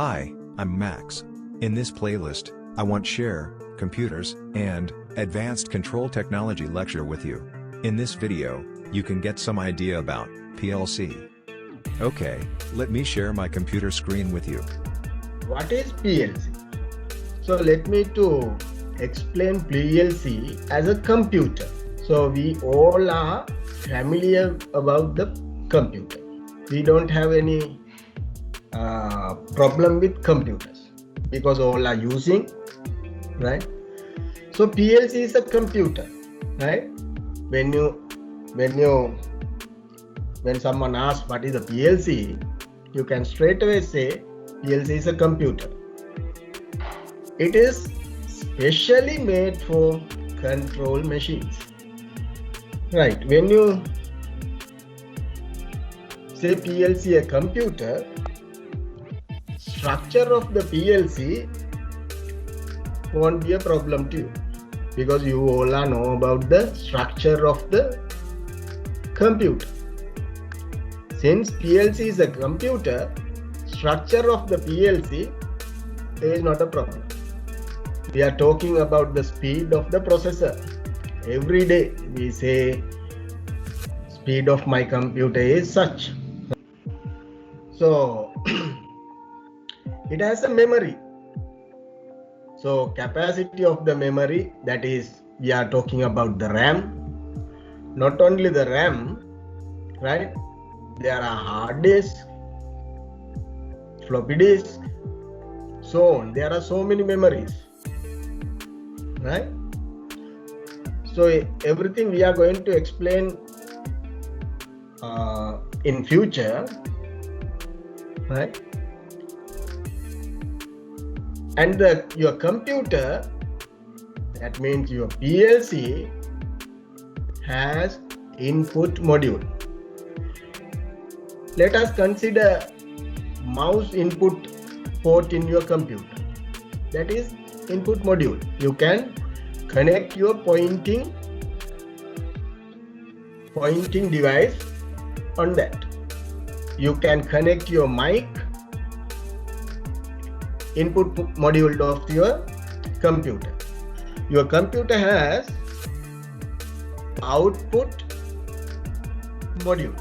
Hi, I'm Max. In this playlist, I want share, computers, and advanced control technology lecture with you. In this video, you can get some idea about PLC. Okay, let me share my computer screen with you. What is PLC? So let me to explain PLC as a computer. So we all are familiar about the computer. We don't have any problem with computers because all are using, right? So PLC is a computer, right? When someone asks what is a PLC, you can straight away say PLC is a computer. It is specially made for control machines, right? When you say PLC a computer, structure of the PLC won't be a problem to you because you all know about the structure of the computer. Since PLC is a computer, structure of the PLC is not a problem. We are talking about the speed of the processor. Every day we say speed of my computer is such. So it has a memory. So capacity of the memory, that is, we are talking about the RAM. Not only the RAM, right? There are hard disk, floppy disk, so on. There are so many memories, right? So everything we are going to explain in future, right? And your computer, that means your PLC, has input module. Let us consider mouse input port in your computer. That is input module. You can connect your pointing device on that. You can connect your mic input module of your computer. Your computer has output module.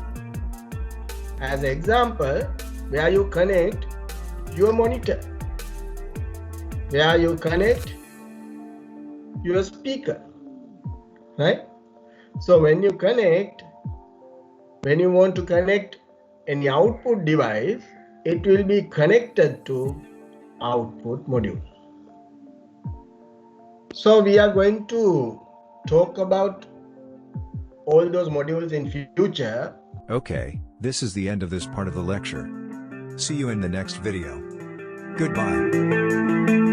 As an example, where you connect your monitor, where you connect your speaker, right? So when you want to connect any output device, it will be connected to output module. So we are going to talk about all those modules in future. Okay, this is the end of this part of the lecture. See you in the next video. Goodbye.